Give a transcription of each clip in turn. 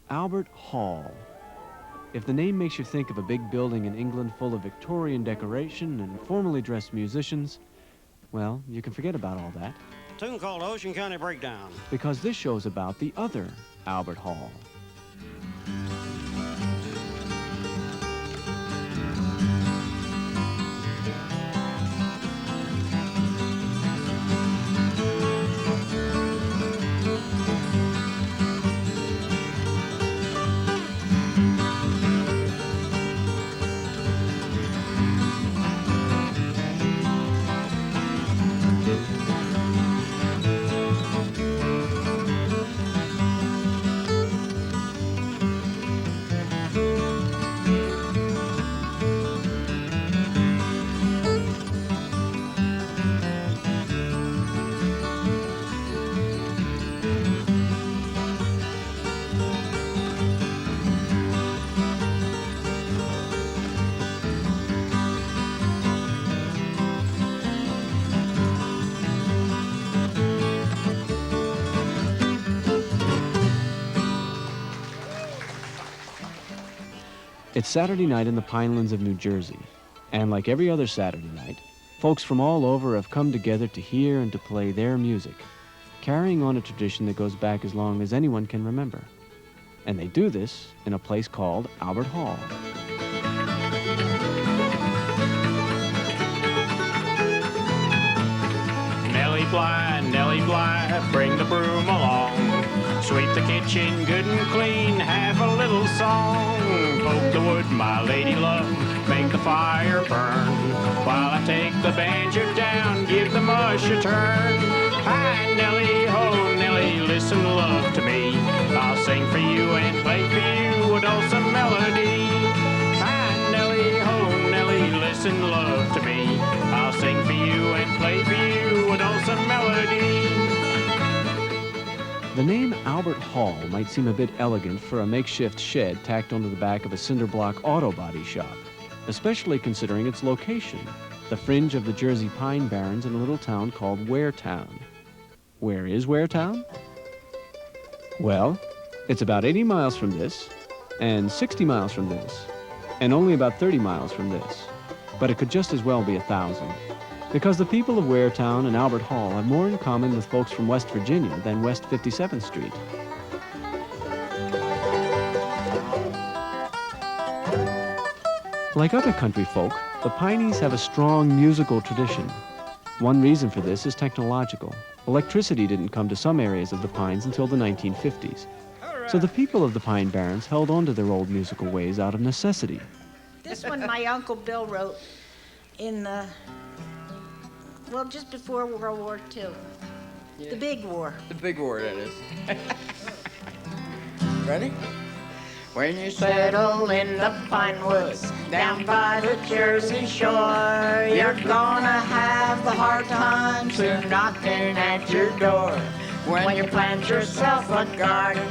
Albert Hall. If the name makes you think of a big building in England full of Victorian decoration and formally dressed musicians, well, you can forget about all that. A tune called Ocean County Breakdown. Because this show's about the other Albert Hall. It's Saturday night in the Pinelands of New Jersey, and like every other Saturday night, folks from all over have come together to hear and to play their music, carrying on a tradition that goes back as long as anyone can remember. And they do this in a place called Albert Hall. Nellie Bly, bring the broom along. Sweep the kitchen good and clean, have a little song. Poke the wood, my lady love, make the fire burn. While I take the banjo down, give the mush a turn. Hi, Nellie, ho, Nellie, listen, love to me. I'll sing for you and play for you a dulcet melody. Hi, Nellie, ho, Nellie, listen, love to me. I'll sing for you and play for you a dulcet melody. The name Albert Hall might seem a bit elegant for a makeshift shed tacked onto the back of a cinder block auto body shop, especially considering its location, the fringe of the Jersey Pine Barrens in a little town called Waretown. Where is Waretown? Well, it's about 80 miles from this, and 60 miles from this, and only about 30 miles from this. But it could just as well be 1,000. Because the people of Waretown and Albert Hall have more in common with folks from West Virginia than West 57th Street. Like other country folk, the Pineys have a strong musical tradition. One reason for this is technological. Electricity didn't come to some areas of the Pines until the 1950s. So the people of the Pine Barrens held on to their old musical ways out of necessity. This one my Uncle Bill wrote in the... well, just before World War II. Yeah. The big war. The big war, that is. Ready? When you settle in the pine woods down by the Jersey shore, you're gonna have the hard time soon knocking at your door. When you plant yourself a garden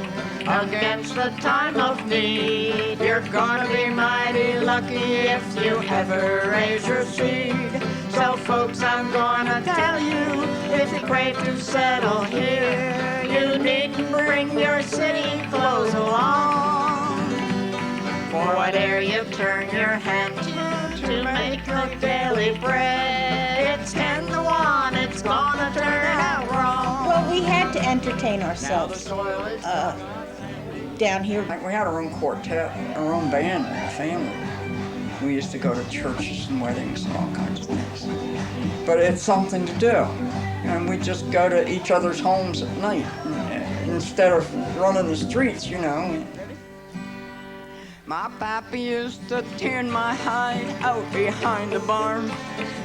against the time of need, you're gonna be mighty lucky if you ever raise your seed. So folks, I'm gonna tell you, if you crave to settle here, you needn't bring your city clothes along. For whatever you turn your hand to make your daily bread, it's 10 to 1, it's gonna turn out wrong. Well, we had to entertain ourselves down here. We had our own quartet, our own band in the family. We used to go to churches and weddings and all kinds of things. But it's something to do. And we just go to each other's homes at night instead of running the streets, you know. My pappy used to tan my hide out behind the barn.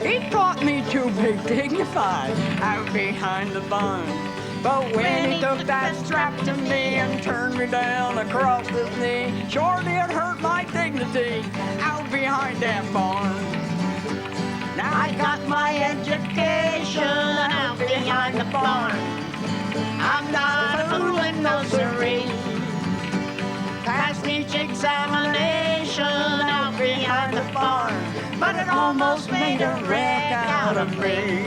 He taught me to be dignified out behind the barn. But when he took that strap to me and turned me down across his knee, sure did hurt my dignity out behind that barn. Now I got my education out behind the barn. I'm not fooling no siree. Passed each examination out behind the barn, but it almost made a wreck out of me.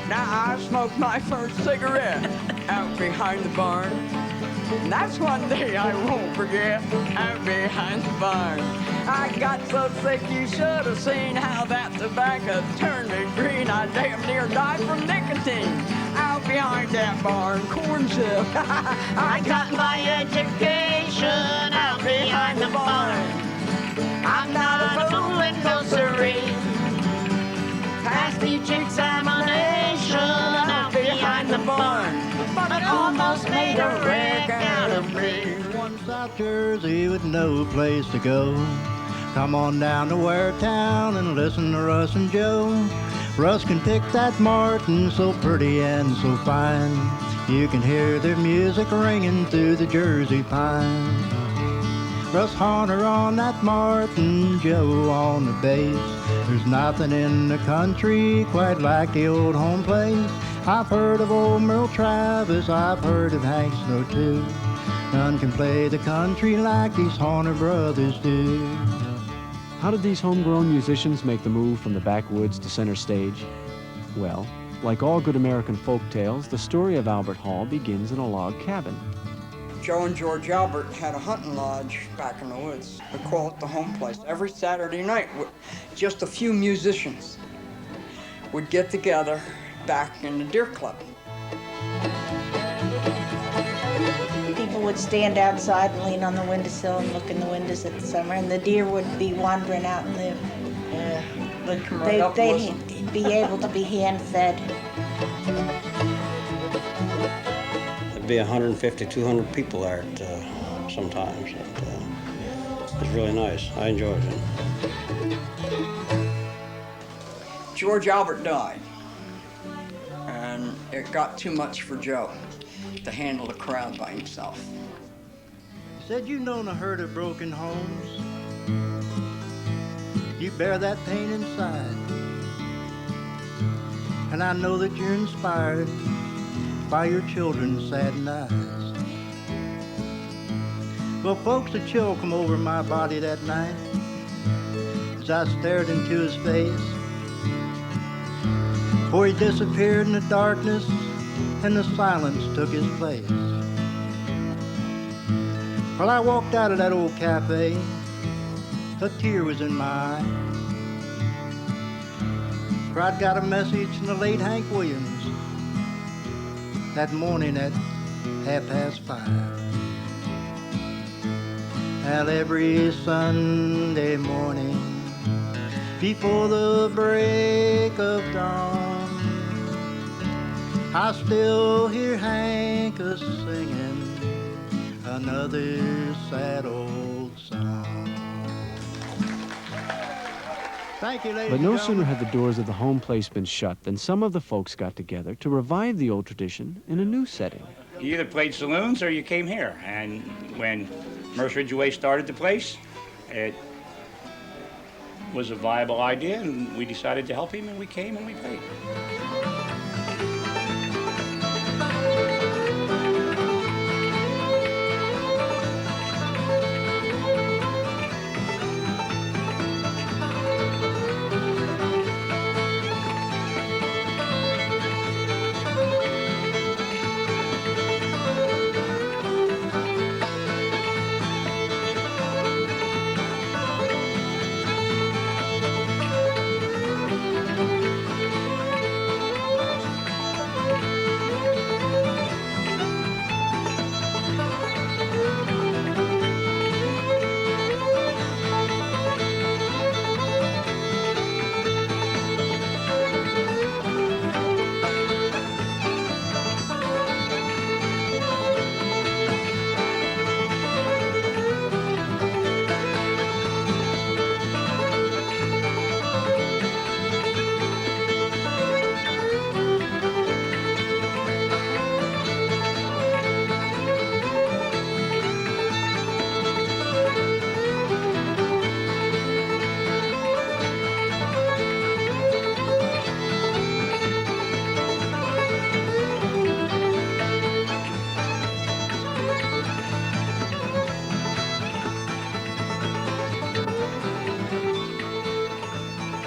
Now I smoked my first cigarette out behind the barn. And that's one day I won't forget, out behind the barn. I got so sick you should have seen how that tobacco turned me green. I damn near died from nicotine. Out behind that barn, corn chip. I got my education out behind the barn. I'm not a fool in no siree. Passed each examination out behind the barn, but it almost made a wreck out of me. One South Jersey with no place to go. Come on down to Waretown and listen to Russ and Joe. Russ can pick that Martin so pretty and so fine. You can hear their music ringing through the Jersey pine. Russ Horner on that Martin, Joe on the bass. There's nothing in the country quite like the old home place. I've heard of old Merle Travis, I've heard of Hank Snow too. None can play the country like these Horner brothers do. How did these homegrown musicians make the move from the backwoods to center stage? Well, like all good American folk tales, the story of Albert Hall begins in a log cabin. Joe and George Albert had a hunting lodge back in the woods. We call it the home place. Every Saturday night, just a few musicians would get together back in the Deer Club. People would stand outside and lean on the windowsill and look in the windows at the summer, and the deer would be wandering out in the... They'd come right up and listen. They'd be able to be hand-fed. There'd be 150, 200 people there sometimes. It was really nice. I enjoyed it. George Albert died, and it got too much for Joe to handle the crowd by himself. He said, you known a herd of broken homes. You bear that pain inside. And I know that you're inspired by your children's saddened eyes. Well, folks, a chill come over my body that night as I stared into his face. For he disappeared in the darkness and the silence took his place. Well, I walked out of that old cafe, a tear was in my eye. For I'd got a message from the late Hank Williams that morning at 5:30. And every Sunday morning before the break of dawn, I still hear Hank a-singing another sad old song. Thank you, ladies But no and sooner gentlemen. had the doors of the home place been shut than some of the folks got together to revive the old tradition in a new setting. You either played saloons or you came here. And when Merce Ridgeway started the place, it was a viable idea, and we decided to help him, and we came and we played.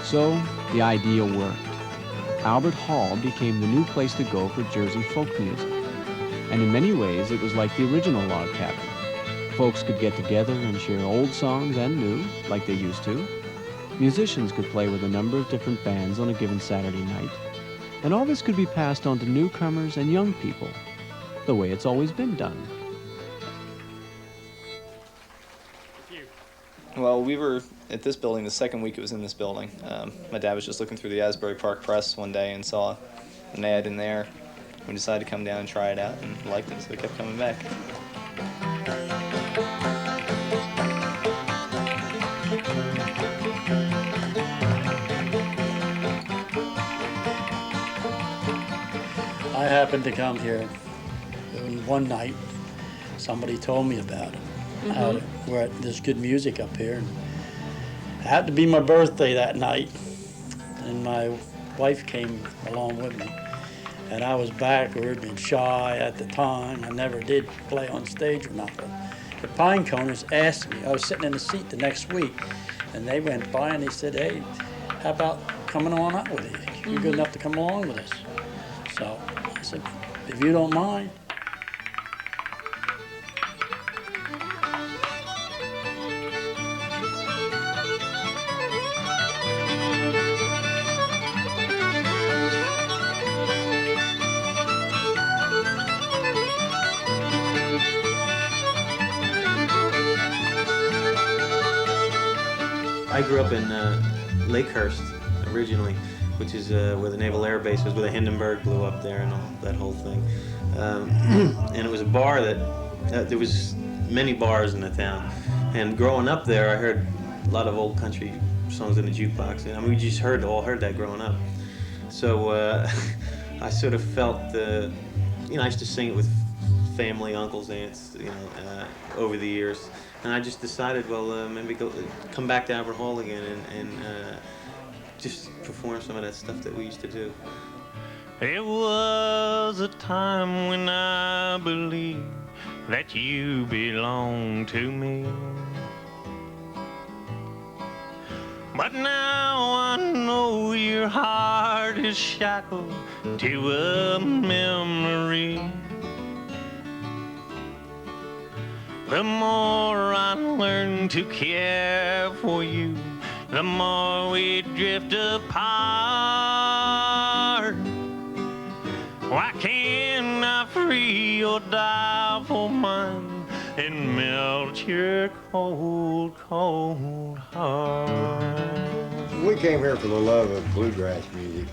So the idea worked. Albert Hall became the new place to go for Jersey folk music. and in many ways it was like the original log cabin. Folks could get together and share old songs and new, like they used to. Musicians could play with a number of different bands on a given Saturday night. And all this could be passed on to newcomers and young people, the way it's always been done. Well, we were at this building the second week it was in this building. My dad was just looking through the Asbury Park Press one day and saw an ad in there. We decided to come down and try it out and liked it, so we kept coming back. I happened to come here one night. Somebody told me about it. Where there's good music up here. It had to be my birthday that night, and my wife came along with me. And I was backward and shy at the time. I never did play on stage or nothing. The Pine Coners asked me. I was sitting in the seat the next week, and they went by and they said, "Hey, how about coming on out with you? You're good enough to come along with us." So I said, "If you don't mind." I grew up in Lakehurst originally, which is where the Naval Air Base was, where the Hindenburg blew up there and all that whole thing. And it was a bar that there was many bars in the town. And growing up there, I heard a lot of old country songs in the jukebox. And I mean, we just all heard that growing up. So I sort of felt I used to sing it with family, uncles, aunts, over the years. And I just decided, well, maybe come back to Albert Hall again and just perform some of that stuff that we used to do. It was a time when I believed that you belonged to me. But now I know your heart is shackled to a memory. The more I learn to care for you, the more we drift apart. Why can't I free your direful mind and melt your cold, cold heart? We came here for the love of bluegrass music,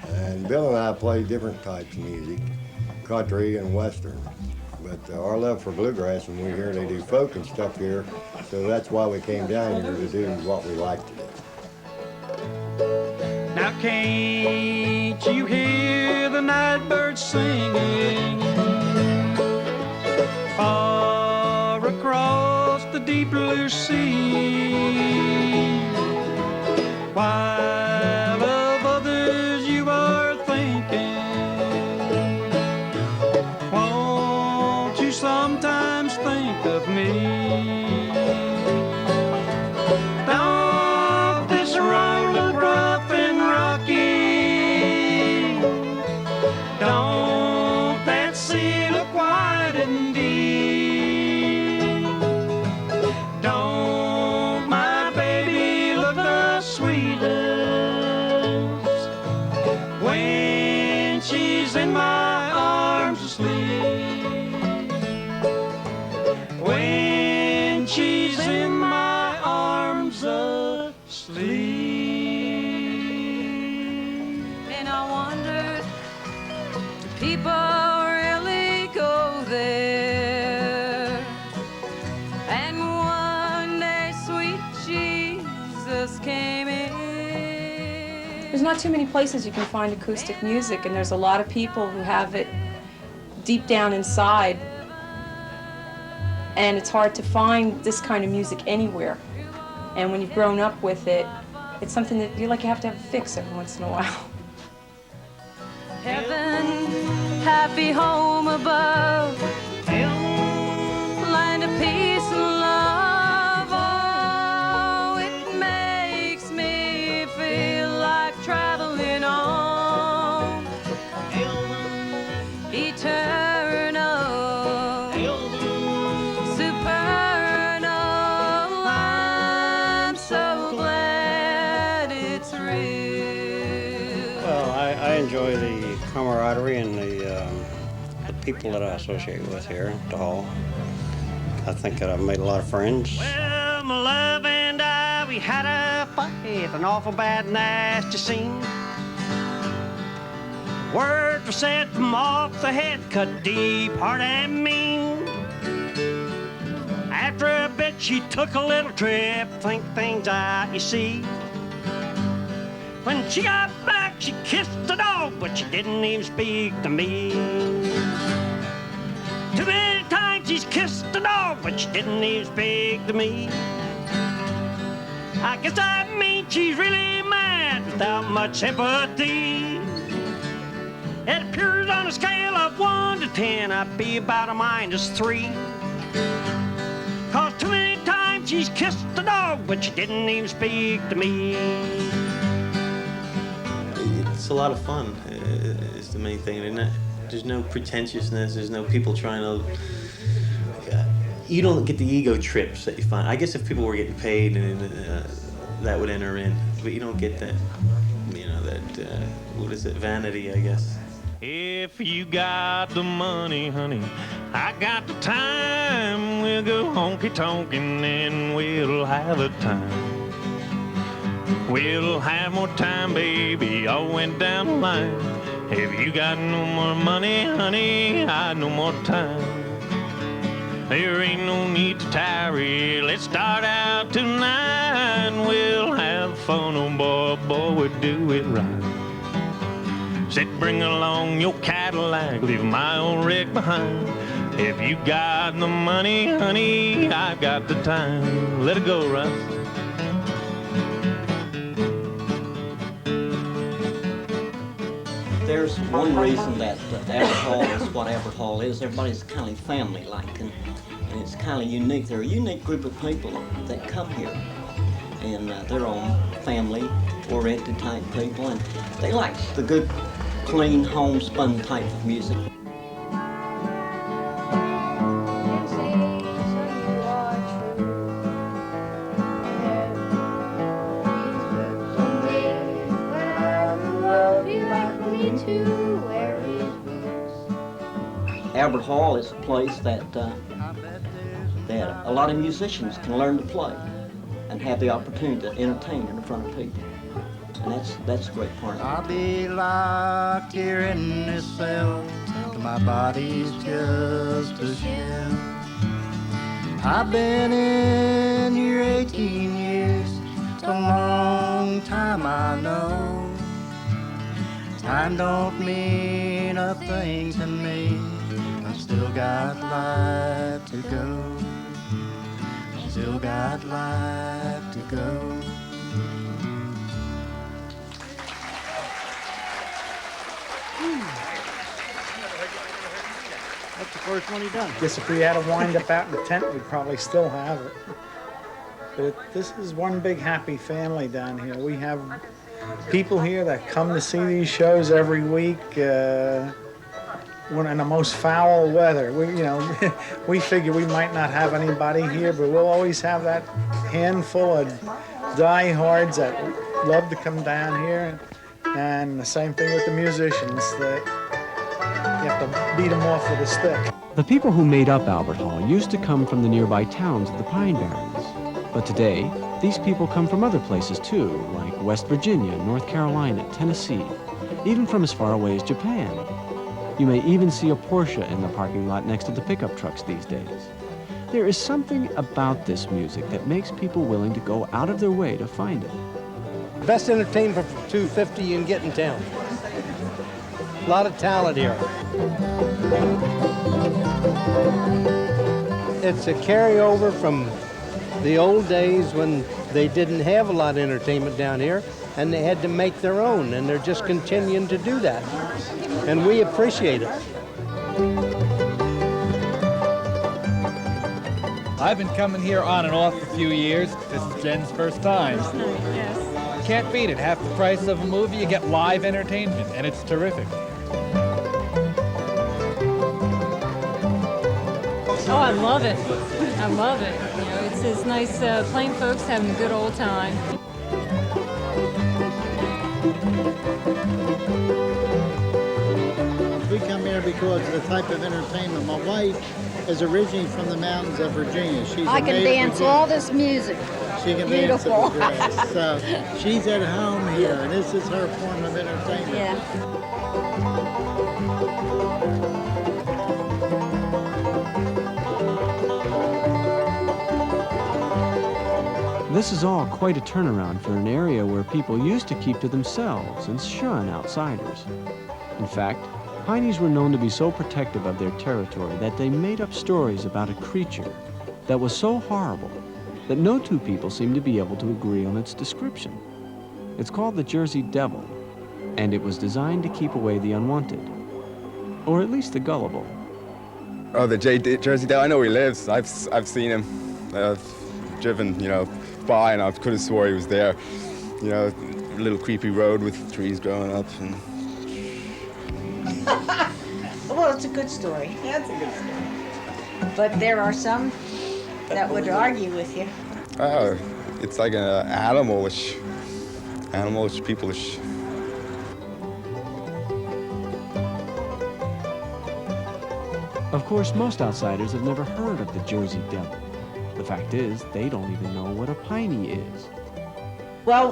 and Bill and I play different types of music, country and western. But our love for bluegrass, and we hear they do folk and stuff here, so that's why we came down here to do what we like to do. Now can't you hear the night birds singing far across the deep blue sea? While of others you are thinking, sometimes think of me. Down this road look rough and rocky. Don't that sea look wide and deep? Don't my baby look the sweetest when she's in my arms asleep? When she's in my arms asleep. And I wondered, do people really go there? And one day sweet Jesus came in. There's not too many places you can find acoustic music, and there's a lot of people who have it deep down inside. And it's hard to find this kind of music anywhere. And when you've grown up with it, it's something that you have to have a fix every once in a while. Heaven, happy home above, land of peace and love. Oh, it makes me feel like traveling on eternal. enjoy the camaraderie and the people that I associate with here at the hall. I think that I've made a lot of friends. Well, my love and I, we had a fight, an awful bad, nasty scene. Words were said from off the head, cut deep, hard and mean. After a bit, she took a little trip, think things out, you see. When she got back, she kissed the dog, but she didn't even speak to me. Too many times she's kissed the dog, but she didn't even speak to me. I guess that means she's really mad without much sympathy. It appears on a scale of 1 to 10, I'd be about a -3. 'Cause too many times she's kissed the dog, but she didn't even speak to me. It's a lot of fun, is the main thing. There's no pretentiousness, there's no people trying to... You don't get the ego trips that you find. I guess if people were getting paid, that would enter in. But you don't get that, what is it, vanity, I guess. If you got the money, honey, I got the time. We'll go honky-tonkin' and we'll have a time. We'll have more time, baby, all went down the line. If you got no more money, honey, I no more time. There ain't no need to tarry, let's start out tonight. We'll have fun, oh boy, boy, we'll do it right. Said bring along your Cadillac, leave my old wreck behind. If you got the money, honey, I got the time. Let it go, Russ. There's one reason that Albert Hall is what Albert Hall is. Everybody's kind of family-like, and it's kind of unique. They're a unique group of people that come here, and they're all family-oriented type people, and they like the good, clean, homespun type of music. Albert Hall is a place that a lot of musicians can learn to play and have the opportunity to entertain in front of people. And that's a great part of it. I'll be locked here in this cell till my body's just a shell. I've been in here 18 years, it's a long time, I know. Time don't mean a thing to me. Still got life to go. Still got life to go. That's the first one he done. Guess if we had a wind up out in the tent, we'd probably still have it. But this is one big happy family down here. We have people here that come to see these shows every week. When in the most foul weather, we figure we might not have anybody here, but we'll always have that handful of diehards that love to come down here, and the same thing with the musicians, that you have to beat them off with a stick. The people who made up Albert Hall used to come from the nearby towns of the Pine Barrens, but today these people come from other places too, like West Virginia, North Carolina, Tennessee, even from as far away as Japan. You may even see a Porsche in the parking lot next to the pickup trucks these days. There is something about this music that makes people willing to go out of their way to find it. Best entertainment for $2.50 you can get in town. A lot of talent here. It's a carryover from the old days when they didn't have a lot of entertainment down here, and they had to make their own, and they're just continuing to do that. And we appreciate it. I've been coming here on and off a few years. This is Jen's first time. Yes. Can't beat it. Half the price of a movie, you get live entertainment, and it's terrific. Oh, I love it. I love it. It's nice plain folks having a good old time. because of the type of entertainment. My wife is originally from the mountains of Virginia. She's I a can native dance Virginian. all this music. She can Beautiful. dance to bluegrass. So she's at home here, and this is her form of entertainment. Yeah. This is all quite a turnaround for an area where people used to keep to themselves and shun outsiders. In fact, Pineys were known to be so protective of their territory that they made up stories about a creature that was so horrible that no two people seemed to be able to agree on its description. It's called the Jersey Devil, and it was designed to keep away the unwanted, or at least the gullible. Oh, the Jersey Devil, I know where he lives. I've seen him. I've driven, by, and I could have swore he was there. A little creepy road with trees growing up. And Well, it's a good story. That's a good story. But there are some that would argue with you. oh, it's like an animalish, peopleish. Of course, most outsiders have never heard of the Jersey Devil. The fact is, they don't even know what a piney is. Well,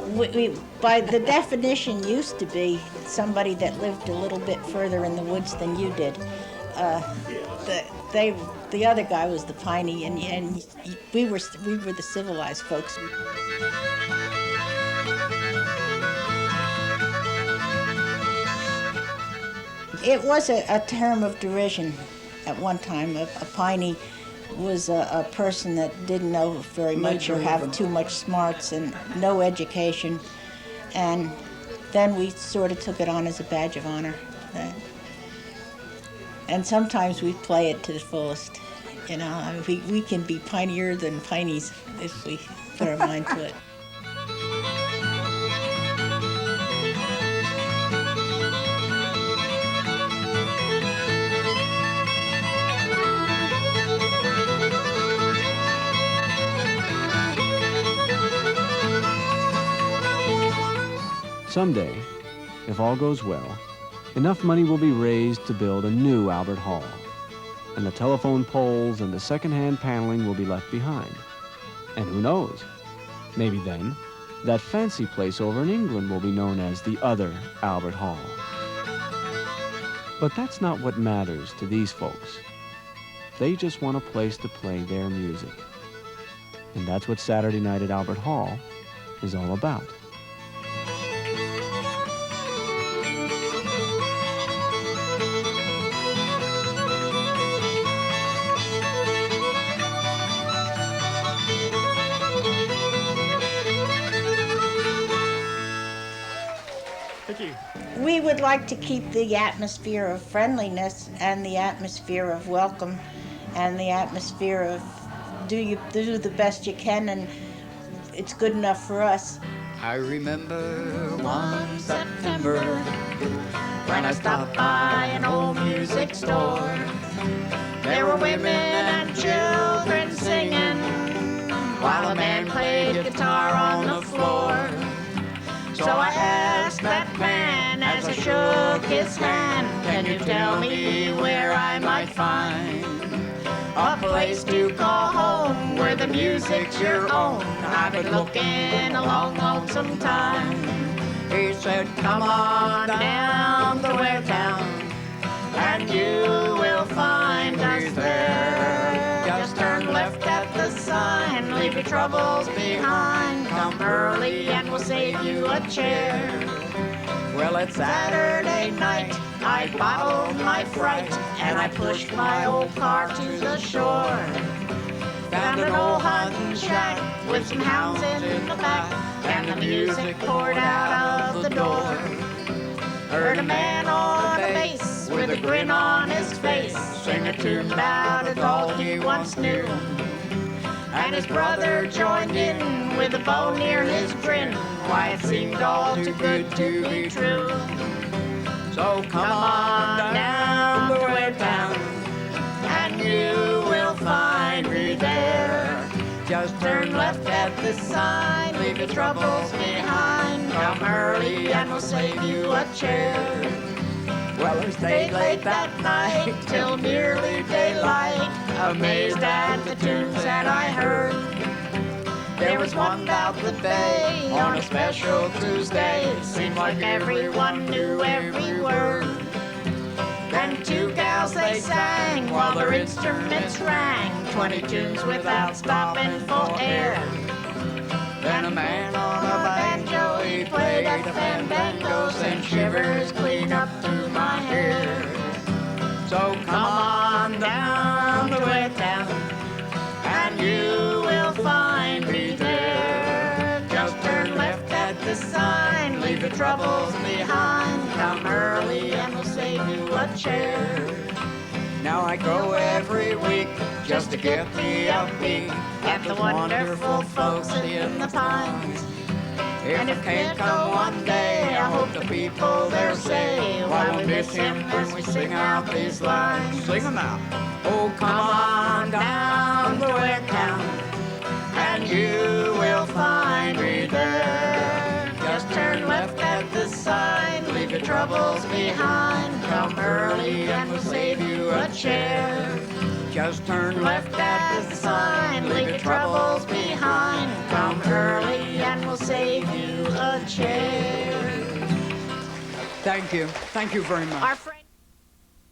by the definition used to be somebody that lived a little bit further in the woods than you did. The other guy was the piney, and we were the civilized folks. It was a term of derision at one time. A piney was a person that didn't know very much or have too much smarts and no education. And then we sort of took it on as a badge of honor. And sometimes we play it to the fullest. We can be pinier than pineys if we put our mind to it. Someday, if all goes well, enough money will be raised to build a new Albert Hall, and the telephone poles and the second-hand paneling will be left behind. And who knows, maybe then, that fancy place over in England will be known as the other Albert Hall. But that's not what matters to these folks. They just want a place to play their music. And that's what Saturday Night at Albert Hall is all about. We would like to keep the atmosphere of friendliness and the atmosphere of welcome and the atmosphere of do the best you can, and it's good enough for us. I remember one September when I stopped by an old music store. There were women and children singing while a man played guitar on the floor. So I asked that man as I shook his hand, can you tell me where I might find a place to call home where the music's your own? I've been looking a long, lonesome time. He said, come on down to Waretown and you will find us there. Just turn left at the sign, leave your troubles behind. Come early and we'll save you a chair. Well, it's Saturday night, I bottled my fright and I pushed my old car to the shore. Found an old hunting shack with some hounds in the back, and the music poured out of the door. Heard a man on a bass with a grin on his face, sing a tune about it all he once knew. And his brother joined in with a bow near his grin. Why, it seemed all too good to be true. So come on down to Waretown and you will find me there. Just turn left at the sign, leave your troubles behind. Come early and we'll save you a chair. Well, I stayed late that night till nearly daylight, amazed at the tunes that I heard. There was one about the bay on a special Tuesday. It seemed like everyone knew every word. Then two gals they sang while their instruments rang, 20 tunes without stopping for air. Then a man on a banjo, he played a fandango, sent shivers clean up through my hair. So come on down to Waretown, and you will find me there. Just turn left at the sign, leave your troubles behind. Come early and we'll save you a chair. Now I go every week just to get me a peek at the wonderful folks in the pines. And if I can't come one day, I hope the people there say, why we miss him when we sing out these lines. Sing them out. Oh, come on down to Waretown, and you will find me there. Just turn left at the sign, leave your troubles behind. Come early and we'll save you a chair. Just turn left at the sign, leave your troubles behind. Come early and we'll save you a chair. Thank you. Thank you very much. Our friend